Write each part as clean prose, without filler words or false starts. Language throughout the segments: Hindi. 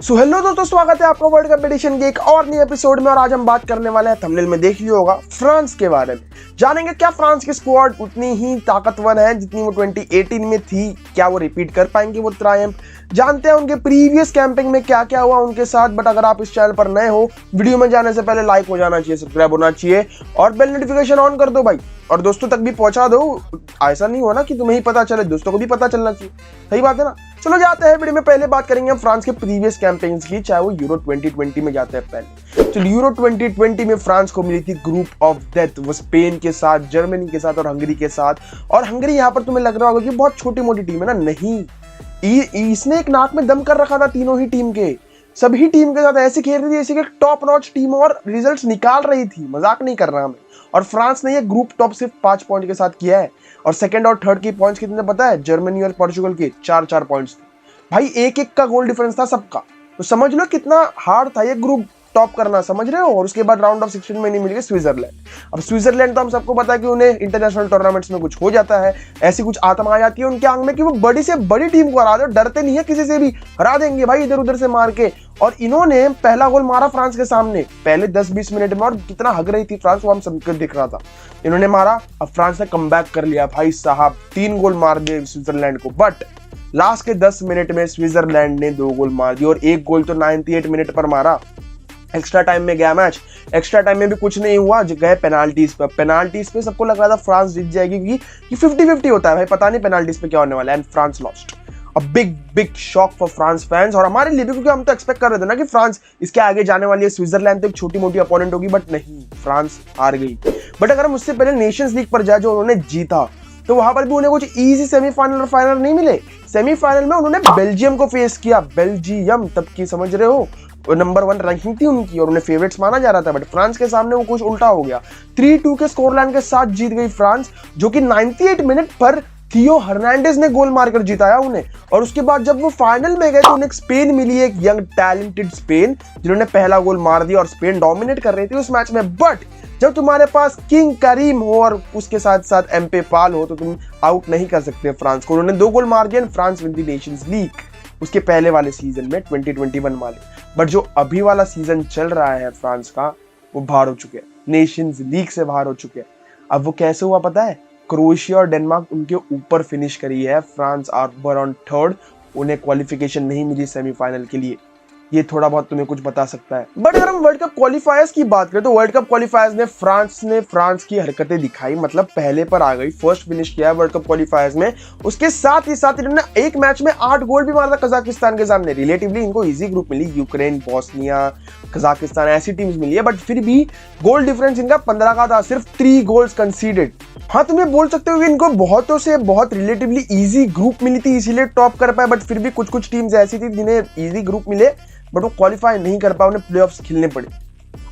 सो हेलो दोस्तों, स्वागत है आपका वर्ल्ड कप एडिशन के एक और नए एपिसोड में। और आज हम बात करने वाले हैं, थंबनेल में देख लिया होगा, फ्रांस के बारे में। जानेंगे क्या फ्रांस की स्क्वाड उतनी ही ताकतवर है जितनी वो 2018 में थी। क्या वो रिपीट कर पाएंगे वो ट्रायम्फ। जानते हैं उनके प्रीवियस कैंपिंग में क्या क्या हुआ उनके साथ। बट अगर आप इस चैनल पर नए हो, वीडियो में जाने से पहले लाइक हो जाना चाहिए, सब्सक्राइब होना चाहिए और बेल नोटिफिकेशन ऑन कर दो भाई, और दोस्तों तक भी पहुंचा दो। ऐसा नहीं हो ना कि तुम्हें ही पता चले, दोस्तों को भी पता चलना चाहिए। सही बात है ना। चलो जाते हैं वीडियो में। पहले बात करेंगे हम फ्रांस के प्रीवियस कैंपेन्स की, चाहे वो यूरो 2020 में जाते हैं पहले। तो यूरो 2020 में फ्रांस को मिली थी ग्रुप ऑफ डेथ। वो स्पेन के साथ, जर्मनी के साथ और हंगरी के साथ। और हंगरी यहाँ पर तुम्हें लग रहा होगा कि बहुत छोटी मोटी टीम है ना, नहीं, इसने एक नाक में दम कर रखा था तीनों ही टीम के। सभी टीम के साथ ऐसी खेल रही थी जैसे कि टॉप नॉच टीम और रिजल्ट्स निकाल रही थी। मजाक नहीं कर रहा मैं। और फ्रांस ने ये ग्रुप टॉप सिर्फ 5 पॉइंट के साथ किया है। और सेकंड और थर्ड की पॉइंट्स कितने पता है? जर्मनी और पोर्चुगल के 4-4 पॉइंट्स थे भाई। एक एक का गोल डिफरेंस था सबका। तो समझ लो कितना हार्ड था ये ग्रुप टॉप करना, समझ रहे हो। और उसके बाद राउंड ऑफ 16 में नहीं मिल गई स्विट्जरलैंड। अब स्विट्जरलैंड तो हम सबको पता है कि उन्हें इंटरनेशनल टूर्नामेंट्स में कुछ हो जाता है, ऐसी कुछ आत्मा आ जाती है उनके आंग में कि वो बड़ी से बड़ी टीम को हरा दे। डरते नहीं है किसी से भी, हरा देंगे भाई इधर उधर से मार के। और इन्होंने पहला गोल मारा फ्रांस के सामने पहले 10-20 मिनट में, और कितना हग रही थी फ्रांस वो हम सबको दिख रहा था। इन्होंने मारा, अब फ्रांस ने कमबैक कर लिया भाई साहब, 3 गोल मार दिए स्विट्जरलैंड को। बट लास्ट के 10 मिनट में स्विट्जरलैंड ने 2 गोल मार दिए, और एक गोल तो 98 मिनट पर मारा। एक्स्ट्रा टाइम में गया मैच, एक्स्ट्रा टाइम में भी कुछ नहीं हुआ, गए पेनाल्टीज पे। पेनाल्टीज पे सबको लग रहा था फ्रांस जीत जाएगी क्योंकि 50-50 होता है भाई, पता नहीं पेनाल्टीज पे क्या होने वाला है। And France lost. A big shock for France fans और हमारे लिए भी, क्योंकि हम तो एक्सपेक्ट कर रहे थे ना कि फ्रांस इसके आगे जाने वाली है। स्विट्जरलैंड तो एक छोटी मोटी अपोनेंट होगी, बट नहीं, फ्रांस हार गई। बट अगर हम उससे पहले नेशंस लीग पर जाए जो उन्होंने जीता, तो वहां पर भी उन्हें कुछ इजी सेमीफाइनल और फाइनल नहीं मिले। सेमीफाइनल में उन्होंने बेल्जियम को फेस किया। बेल्जियम तब की, समझ रहे हो, नंबर 1 रैंकिंग थी उनकी और उन्हें फेवरेट्स माना जा रहा था। बट फ्रांस के सामने वो कुछ उल्टा हो गया। 3-2 के स्कोर लाइन के साथ जीत गई फ्रांस, जो कि 98 मिनट पर थियो हर्नांडेज ने गोल मारकर जिताया उन्हें। और उसके बाद जब वो फाइनल में गए तो उन्हें स्पेन मिली, एक यंग टैलेंटेड स्पेन, जिन्होंने पहला गोल मार दिया और स्पेन डोमिनेट कर रही थी उस मैच में। बट जब तुम्हारे पास किंग करीम हो और उसके साथ साथ एम्पे पाल हो, तो तुम आउट नहीं कर सकते फ्रांस को। उन्होंने 2 गोल मार दिए। France win the Nations league उसके पहले वाले सीजन में, 2021 वाले। बट जो अभी वाला सीजन चल रहा है फ्रांस का, वो बाहर हो चुके हैं, नेशंस लीग से बाहर हो चुके हैं। अब वो कैसे हुआ पता है? क्रोएशिया और डेनमार्क उनके ऊपर फिनिश करी है। फ्रांस आर ऑन थर्ड, उन्हें क्वालिफिकेशन नहीं मिली सेमीफाइनल के लिए। ये थोड़ा बहुत तुम्हें कुछ बता सकता है। बट अगर हम वर्ल्ड कप क्वालिफायर्स की बात करें तो वर्ल्ड कप क्वालिफायर्स में फ्रांस की हरकतें दिखाई, मतलब पहले पर आ गई, फर्स्ट फिनिश किया वर्ल्ड कप क्वालिफायर्स में। उसके साथ ही साथ इन्होंने एक मैच में 8 गोल भी मारा था कजाकिस्तान के सामने। रिलेटिवली इनको इजी ग्रुप मिली, यूक्रेन, बोस्निया, कजाकिस्तान ऐसी टीम्स मिली है। बट फिर भी गोल डिफरेंस इनका 15 का था, सिर्फ 3 गोल्स कंसीडर्ड। हाँ, तुम्हें बोल सकते हो कि इनको बहुतों से बहुत रिलेटिवली इजी ग्रुप मिली थी, इसीलिए टॉप कर पाए। बट फिर भी कुछ टीम्स ऐसी थी जिन्हें इजी ग्रुप मिले बट वो क्वालिफाई नहीं कर पाए, उन्हें प्लेऑफ्स खेलने पड़े।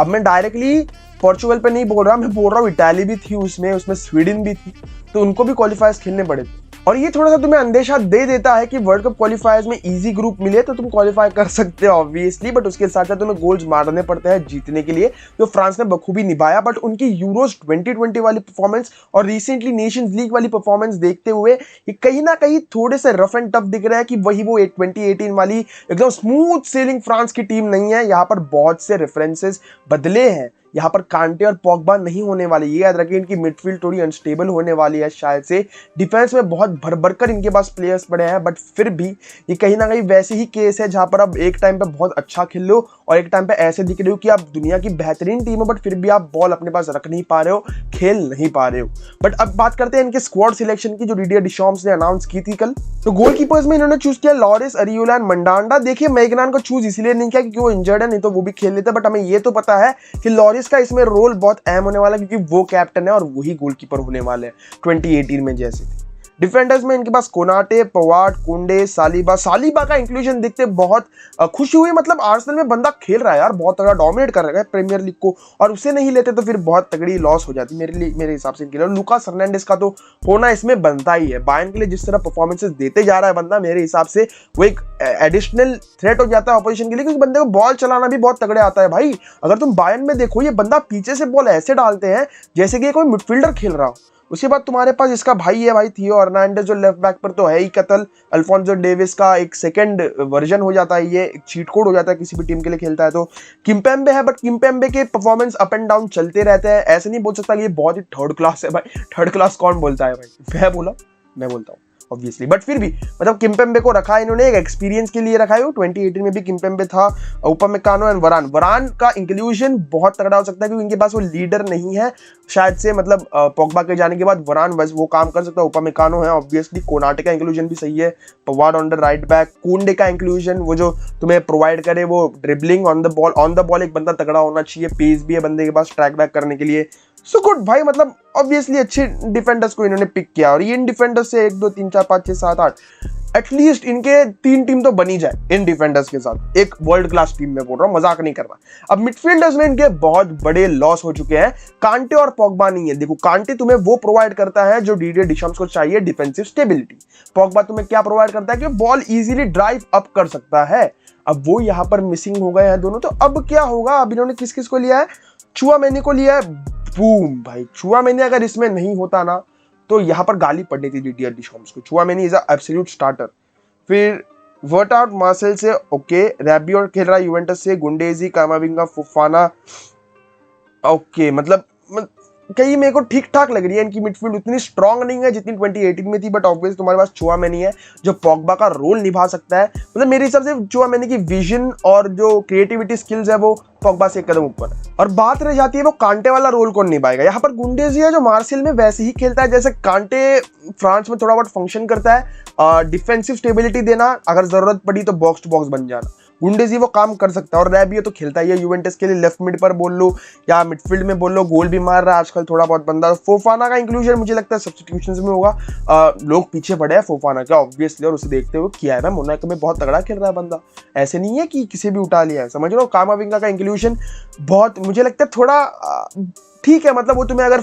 अब मैं डायरेक्टली पोर्चुगल पे नहीं बोल रहा, मैं बोल रहा हूँ इटाली भी थी उसमें स्वीडन भी थी, तो उनको भी क्वालिफायर्स खेलने पड़े थे। और ये थोड़ा सा तुम्हें अंदेशा दे देता है कि वर्ल्ड कप क्वालिफायर्स में इजी ग्रुप मिले तो तुम क्वालिफाई कर सकते हो ऑब्वियसली। बट उसके साथ साथ तुम्हें गोल्स मारने पड़ते हैं जीतने के लिए, जो फ्रांस ने बखूबी निभाया। बट उनकी यूरोज 2020 वाली परफॉर्मेंस और रिसेंटली नेशंस लीग वाली परफॉर्मेंस देखते हुए ये कहीं ना कहीं थोड़े से रफ एंड टफ दिख रहा है कि वही वो 2018 वाली एकदम स्मूथ सेलिंग फ्रांस की टीम नहीं है। यहाँ पर बहुत से रेफरेंसेस बदले हैं। यहाँ पर कांटे और पॉगबा नहीं होने वाले, ये याद रखिए। इनकी मिडफील्ड थोड़ी अनस्टेबल होने वाली है शायद से। डिफेंस में बहुत भर कर इनके पास प्लेयर्स पड़े हैं, बट फिर भी ये कहीं ना कहीं वैसे ही केस है जहाँ पर अब एक टाइम पे बहुत अच्छा खेल लो और एक टाइम पे ऐसे दिख रहे हो कि आप दुनिया की बेहतरीन टीम हो, बट फिर भी आप बॉल अपने पास रख नहीं पा रहे हो, खेल नहीं पा रहे हो। बट अब बात करते हैं इनके स्क्वाड सिलेक्शन की, जो डिडियर डिशॉम्स ने अनाउंस की थी कल। तो गोलकीपर्स में इन्होंने चूज किया लॉरिस, अरियोला एंड मंडांडा। देखिए, मैगनान को चूज इसलिए नहीं किया क्योंकि वो इंजर्ड है, नहीं तो वो भी खेल लेते। बट हमें ये तो पता है कि लॉरिस का इसमें रोल बहुत अहम होने वाला है क्योंकि वो कैप्टन है और वही गोलकीपर होने वाले हैं 2018 में जैसे थे। डिफेंडर्स में इनके पास कोनाटे, पवार्ड, कुंडे, सालिबा का इंक्लूजन देखते बहुत खुशी हुई। मतलब आर्सेनल में बंदा खेल रहा है यार, बहुत तगड़ा डोमिनेट कर रहा है प्रीमियर लीग को, और उसे नहीं लेते तो फिर बहुत तगड़ी लॉस हो जाती मेरे हिसाब से इनके लिए। लुकास हर्नांडेज का तो होना इसमें बनता ही है। बायर्न के लिए जिस तरह परफॉर्मेंसेस देते जा रहा है बंदा, मेरे हिसाब से वो एक एडिशनल थ्रेट हो जाता है ऑपोजिशन के लिए, क्योंकि बंदे को बॉल चलाना भी बहुत तगड़े आता है भाई। अगर तुम बायर्न में देखो, ये बंदा पीछे से बॉल ऐसे डालते हैं जैसे कि कोई मिडफील्डर खेल रहा हो। उसके बाद तुम्हारे पास इसका भाई है भाई थियो हर्नांडेज, जो लेफ्ट बैक पर तो है ही कतल। अल्फोंसो डेविस का एक सेकंड वर्जन हो जाता है, ये एक चीट कोड हो जाता है किसी भी टीम के लिए खेलता है तो। किम्पेम्बे है, बट किम्पेम्बे के परफॉर्मेंस अप एंड डाउन चलते रहते हैं, ऐसे नहीं बोल सकता कि ये बहुत ही थर्ड क्लास है भाई। थर्ड क्लास कौन बोलता है भाई, मैं बोलता हूँ ऑब्वियसली, बट फिर भी मतलब किम्पेम्बे को रखा है इन्होंने एक एक्सपीरियंस के लिए रखा है। 2018 में भी किम्पेम्बे था, उपमेकानो एंड वरान का इंक्लूजन बहुत तगड़ा हो सकता है क्योंकि इनके पास वो लीडर नहीं है शायद से, मतलब पोग्बा के जाने के बाद वरान बस वो काम कर सकता है। उपमेकानो है ऑब्वियसली, कोनाटे का इंक्लूजन भी सही है, Pavard on the right back, कुंडे का इंक्लूजन वो जो तुम्हें प्रोवाइड करे वो ड्रिबलिंग ऑन द बॉल एक बंदा तगड़ा होना चाहिए, पेस भी है बंदे के पास ट्रैक बैक करने के लिए। सो गुड भाई, मतलब ऑब्वियसली अच्छे डिफेंडर्स को इन्होंने पिक किया और ये इन डिफेंडर्स से 1 2 3 4 5 6 7 8 एटलीस्ट इनके 3 टीम तो बनी जाए इन डिफेंडर्स के साथ, एक वर्ल्ड क्लास टीम में बोल रहा हूँ, मजाक नहीं कर रहा। अब मिडफील्डर्स में इनके बहुत बड़े लॉस हो चुके हैं, कांटे और पोग्बा नहीं है। देखो कांटे तुम्हें वो प्रोवाइड करता है जो डीडियर डिशम्स को चाहिए, डिफेंसिव स्टेबिलिटी। पोग्बा तुम्हें क्या प्रोवाइड करता है कि बॉल इजीली ड्राइव अप कर सकता है। अब वो यहाँ पर मिसिंग हो गए हैं दोनों, तो अब क्या होगा? अब इन्होंने किस किस को लिया है? चुआमेनी को लिया है। बूम भाई, चुआमेनी अगर इसमें नहीं होता ना तो यहाँ पर गाली पड़नी थी डीडियर डिशम्स को। Tchouameni is absolute starter. फिर वर्ट आउट मार्सेल से ओके, रैबियोट खेल रहा है यूवेंटस से, गुंडेजी, कामाविंगा, फोफाना ओके, मतलब कहीं मेरे को ठीक ठाक लग रही है। इनकी मिडफील्ड उतनी स्ट्रांग नहीं है जितनी 2018 में थी, बट ऑब्वियसली तुम्हारे पास चुआमेनी है जो पोग्बा का रोल निभा सकता है। मतलब मेरे हिसाब से चुआमेनी की विजन और जो क्रिएटिविटी स्किल्स है वो पोग्बा से एक कदम ऊपर है। और बात रह जाती है वो कांटे वाला रोल कौन निभाएगा। यहाँ पर गुंडेजी है जो मार्सेल में वैसे ही खेलता है जैसे कांटे फ्रांस में थोड़ा बहुत फंक्शन करता है, डिफेंसिव स्टेबिलिटी देना, अगर जरूरत पड़ी तो बॉक्स टू बॉक्स बन जाना। गुंडेजी वो काम कर सकता है और रैबियो तो खेलता ही है यूवेंटस के लिए, लेफ्ट मिड पर बोल लो या मिडफील्ड में बोल लो, गोल भी मार रहा है आजकल थोड़ा बहुत बंदा। फोफाना का इंक्लूजन मुझे लगता है सब्स्टिट्यूशंस में होगा, लोग पीछे पड़े हैं फोफाना का ऑब्वियसली, और उसे देखते हुए किया है। मोनाको में बहुत तगड़ा खेल रहा है बंदा, ऐसे नहीं है कि किसी भी उठा लिया है, समझ लो। कामाविंगा का इंक्लूजन बहुत मुझे लगता है थोड़ा ठीक है, मतलब वो तुम्हें अगर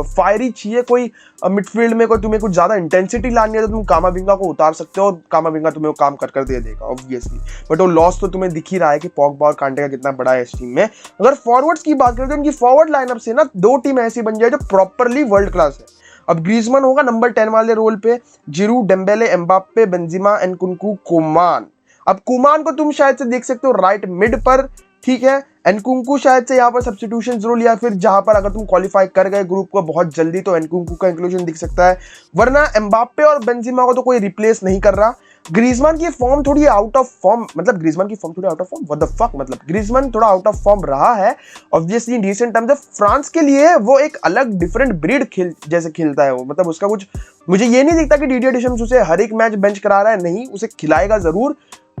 फायरी चाहिए कोई मिडफील्ड में, कोई तुम्हें कुछ ज्यादा इंटेंसिटी लानी है तो तुम कामाविंगा को उतार सकते हो और कामाविंगा तुम्हें वो काम कर दे देगा ऑब्वियसली। बट वो लॉस तो तुम्हें दिख ही रहा है कि पोग्बा और कांटे का कितना बड़ा है इस टीम में। अगर फॉरवर्ड्स की बात करें तो इनकी फॉरवर्ड लाइनअप से ना 2 टीम ऐसी बन जाए जो प्रॉपरली वर्ल्ड क्लास है। अब ग्रीजमैन होगा नंबर 10 वाले रोल पे, जिरू, डेम्बेले, एम्बाप्पे, बेंजिमा, एनकुंकू, कोमान। अब कोमान को तुम शायद से देख सकते हो राइट मिड पर, ठीक है। एनकुंकू शायद से यहाँ पर सब्स्टिट्यूशन रोल, या फिर जहां पर अगर तुम क्वालिफाई कर गए ग्रुप को बहुत जल्दी तो एनकुंकू का इंक्लूजन दिख सकता है, वरना एम्बाप्पे और बेंजिमा को तो कोई रिप्लेस नहीं कर रहा। ग्रीजमैन की फॉर्म थोड़ी आउट ऑफ फॉर्म, मतलब ग्रीजमैन की फॉर्म थोड़ी out of form, what the fuck, मतलब ग्रीजमैन थोड़ा आउट ऑफ फॉर्म रहा है obviously in recent times. France के लिए वो एक अलग डिफरेंट ब्रीड जैसे खेलता है वो, मतलब उसका कुछ मुझे ये नहीं दिखता कि डीडियर डिशम्स उसे हर एक मैच बेंच करा रहा है, नहीं, उसे खिलाएगा जरूर।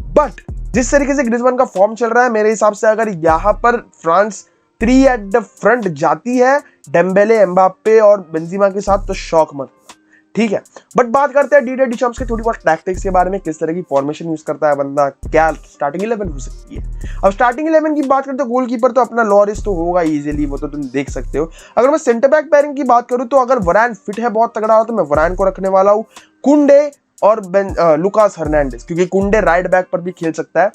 बट जिस तरीके से ग्रीजमैन का फॉर्म चल रहा है मेरे हिसाब से अगर यहाँ पर फ्रांस 3 एट द फ्रंट जाती है डेम्बेले, एम्बाप्पे और बेंजिमा के साथ, तो शौक मत, ठीक है। बट बात करते हैं डीडियर डिशम्स के थोड़ी बहुत टैक्टिक्स के बारे में, किस तरह की फॉर्मेशन यूज करता है बंदा, क्या स्टार्टिंग 11 हो सकती है। अब स्टार्टिंग 11 की बात करें तो गोलकीपर तो अपना लॉरिस तो होगा इजीली, वो तो तुम देख सकते हो। अगर मैं सेंटर बैक पेयरिंग की बात करूं तो अगर वरान फिट है बहुत तगड़ा हो तो मैं वरान को रखने वाला हूं, कुंडे और लुकास हर्नांडेज, क्योंकि कुंडे राइट बैक पर भी खेल सकता है।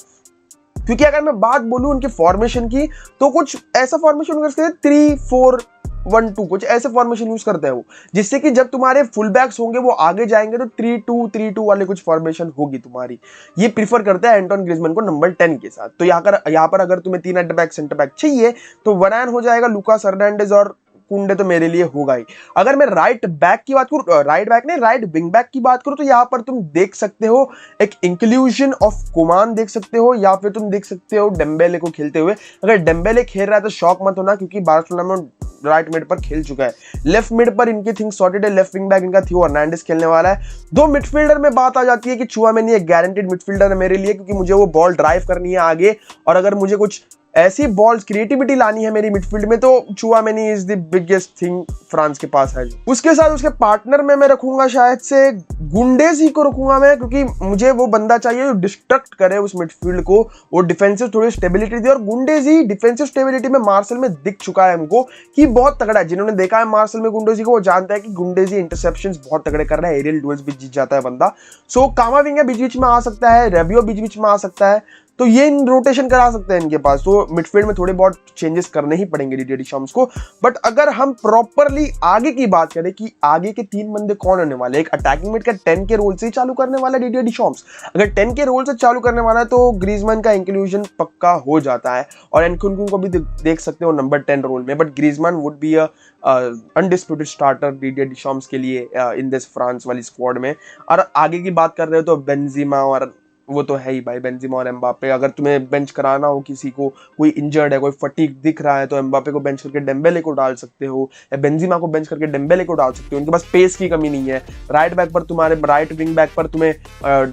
क्योंकि अगर मैं बात बोलूं उनके फॉर्मेशन की तो कुछ ऐसा फॉर्मेशन कर सकते हैं 3-4-1-2, कुछ ऐसे फॉर्मेशन यूज करते हैं वो, जिससे कि जब तुम्हारे फुल बैक्स होंगे वो आगे जाएंगे तो 3-2-3-2 वाले कुछ फॉर्मेशन होगी तुम्हारी। ये प्रीफर करता है एंटोन ग्रीजमैन को नंबर 10 के साथ। तो यहाँ पर अगर तुम्हें 3 एट बैक सेंटर बैक चाहिए तो वरान हो जाएगा, लुकास हर्नांडेज और कुंडे तो मेरे लिए होगा ही। अगर मैं राइट बैक की बात करूं, राइट बैक नहीं राइट विंग बैक की बात करूं तो यहाँ पर तुम देख सकते हो एक इंक्लूजन ऑफ कोमान देख सकते हो, या फिर तुम देख सकते हो डेम्बेले को खेलते हुए। अगर डेम्बेले खेल रहा है तो शॉक मत होना, क्योंकि बार्सिलोना में राइट मिड पर खेल चुका है। लेफ्ट मिड पर इनकी थिंग्स सॉर्टेड है, लेफ्ट विंग बैक इनका थियो हर्नांडेज खेलने वाला है। 2 मिडफील्डर में बात आ जाती है कि चुआमेनी एक गारंटेड मिडफील्डर है मेरे लिए, क्योंकि मुझे वो बॉल ड्राइव करनी है आगे, और अगर मुझे कुछ ऐसी बॉल्स क्रिएटिविटी लानी है मेरी मिडफील्ड में तो Tchouameni is the biggest thing France के पास है। उसके साथ उसके पार्टनर में मैं रखूंगा शायद से गुंडेजी को रखूंगा मैं, क्योंकि मुझे वो बंदा चाहिए जो डिस्ट्रक्ट करे उस मिडफील्ड को, वो डिफेंसिव थोड़ी स्टेबिलिटी दे। और गुंडेजी डिफेंसिव स्टेबिलिटी में मार्सेल में दिख चुका है हमको कि बहुत तगड़ा है। जिन्होंने देखा है मार्सेल में गुंडेजी को वो जानता है कि गुंडेजी इंटरसेप्शंस बहुत तगड़े कर रहा है, एरियल डुएल्स भी जीत जाता है बंदा। सो कामाविंगा बीच बीच में आ सकता है, रेबियो बीच बीच में आ सकता है। तो ये रोटेशन करा सकते हैं इनके पास, तो मिडफील्ड में थोड़े बहुत चेंजेस करने ही पड़ेंगे डिडियर डिशॉम्स को। बट अगर हम प्रॉपरली आगे की बात करें कि आगे के 3 बंदे कौन होने वाले, एक अटैकिंग मिड का 10 के रोल से ही चालू करने वाला है डिडियर डिशॉम्स। अगर 10 के रोल से चालू करने वाला है तो ग्रीजमैन का इंक्लूजन पक्का हो जाता है, और एनकुंकू को भी देख सकते हो नंबर 10 रोल में। But Griezmann would be a undisputed starter Didier Deschamps के लिए इन दिस फ्रांस वाली स्क्वाड में। और आगे की बात कर रहे हो तो बेंजीमा, और वो तो है ही भाई, बेंजीमा और एम्बापे। अगर तुम्हें बेंच कराना हो किसी को, कोई इंजर्ड है, कोई फटीग दिख रहा है, तो एम्बापे को बेंच करके डेम्बेले को डाल सकते हो, या बेंजीमा को बेंच करके डेम्बेले को डाल सकते हो। उनके पास पेस की कमी नहीं है। राइट बैक पर तुम्हारे, राइट विंग बैक पर तुम्हें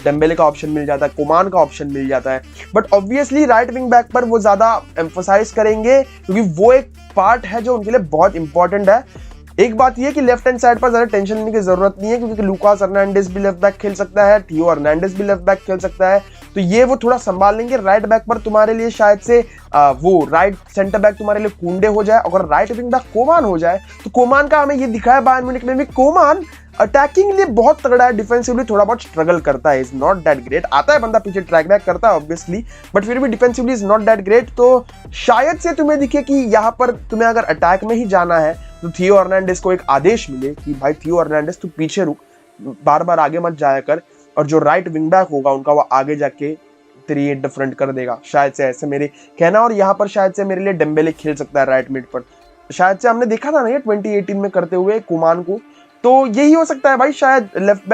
डेम्बेले का ऑप्शन मिल जाता है, कोमान का ऑप्शन मिल जाता है। But obviously right wing back पर वो ज्यादा एम्फोसाइज करेंगे, क्योंकि वो एक पार्ट है जो उनके लिए बहुत इंपॉर्टेंट है। एक बात ये कि लेफ्ट हैंड साइड पर ज्यादा टेंशन लेने की जरूरत नहीं है, क्योंकि लुकास हर्नांडेज भी लेफ्ट बैक खेल सकता है, थियो हर्नांडेज भी लेफ्ट बैक खेल सकता है, तो ये वो थोड़ा संभाल लेंगे। राइट बैक पर तुम्हारे लिए शायद से वो राइट सेंटर बैक तुम्हारे लिए कुंडे हो जाए, अगर राइट विंग बैक कोमान हो जाए तो कोमान का हमें ये दिखा है बायर्न म्यूनिख में भी, कोमान अटैकिंग लिए बहुत तगड़ा है, डिफेंसिवली थोड़ा बहुत स्ट्रगल करता है, इज नॉट दैट ग्रेट। आता है बंदा पीछे ट्रैक बैक करता है ऑब्वियसली, बट फिर भी defensively is not that great. तो शायद से तुम्हें दिखे कि यहाँ पर तुम्हें अगर अटैक में ही जाना है तो थियो हर्नांडेज को एक आदेश मिले कि भाई थियो हर्नांडेज तू पीछे रुक, बार बार आगे मत जाया कर, और जो राइट विंग बैक होगा उनका वो आगे जाके तेरी डिफरेंट कर देगा, शायद से ऐसे मेरे कहना। और यहाँ पर शायद से मेरे लिए डेम्बेले खेल सकता है राइट मिड पर, शायद से हमने देखा था ना ये 2018 में करते हुए कुमान को, तो यही हो सकता है भाई, शायद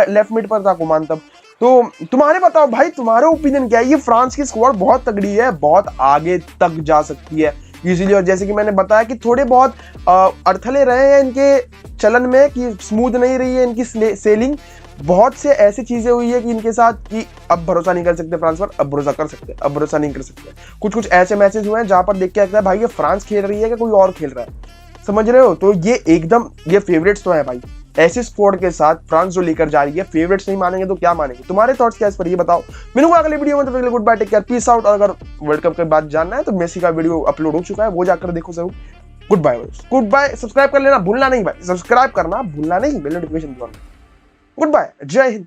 लेफ्ट मिड पर था कुमान तब। तो तुम्हारे बताओ भाई, तुम्हारे ओपिनियन क्या है? ये फ्रांस की स्क्वाड बहुत तगड़ी है, बहुत आगे तक जा सकती है इजीली। और जैसे कि मैंने बताया कि थोड़े बहुत अड़थले रहे हैं इनके चलन में, कि स्मूथ नहीं रही है इनकी सेलिंग, बहुत से ऐसी चीजें हुई है कि इनके साथ कि अब भरोसा नहीं कर सकते फ्रांस पर, अब भरोसा कर सकते, अब भरोसा नहीं कर सकते। कुछ ऐसे मैचेस हुए हैं जहां पर देख के लगता है भाई ये फ्रांस खेल रही है कि कोई और खेल रहा है, समझ रहे हो? तो ये एकदम ये फेवरेट्स तो है भाई, ऐसे स्क्वाड के साथ फ्रांस जो लेकर जा रही है, फेवरेट्स नहीं मानेंगे तो क्या मानेंगे? तुम्हारे थॉट्स क्या इस पर ये बताओ। मिलूंगा अगले वीडियो में, तो good bye, take care, peace out. और अगर वर्ल्ड कप के बाद जानना है तो मेसी का वीडियो अपलोड हो चुका है, वो जाकर देखो जरूर। Good bye, good bye. Subscribe कर लेना भूलना नहीं भाई, सब्सक्राइब करना भूलना नहीं, बेल नोटिफिकेशन दबाना। Good bye, Jai Hind.